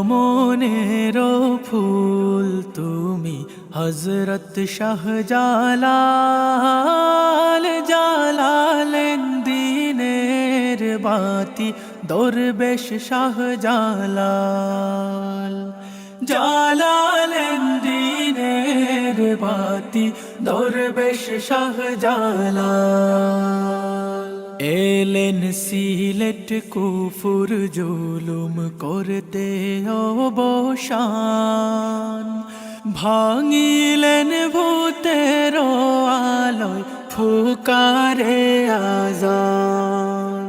Monero ফুল তুমি হযরত শাহজালাল, জালালেন দিনের বাতি দরবেশ শাহজালাল, জালালেন দিনের বাতি দরবেশ শাহজালাল। এলেন সিলেট কুফুর জুলুম করতে অবসান, ভাঙিলেন ভূতের আলোয় ফুকারে আজান।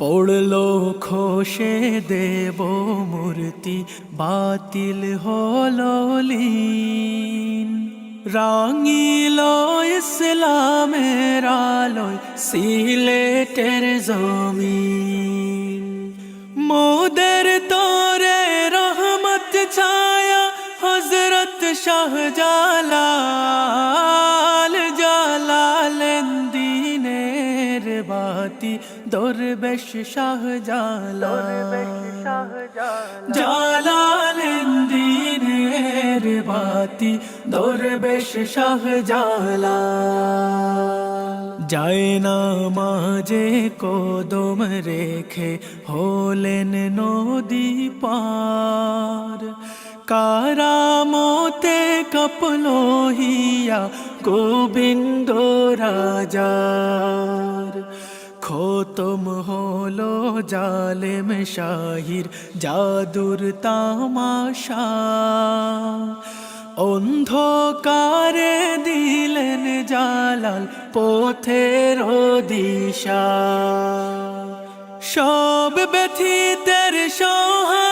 পড়লো খোশে দেব মূর্তি বাতিল হলো লীন, রাঙিল ইসলামের আলোয় সিলেটের জমিন। মোদের তোরে রহমত ছায়া হযরত শাহজালাল, জালালেন দিনের বাতি দরবেশ শাহজালাল, জালালেন দিনের বাতি দরবেশ শাহজালাল। যায় না মাঝে কদম রেখে হলেন নদী পার, কারামতে কাঁপলো হিয়া গোবিন্দ রাজার। খতম হলো জালেম শাহির জাদুর তামাশা, অন্ধকারে দিলেন জালাল পথের দিশা। সব ব্যথিতের সহায়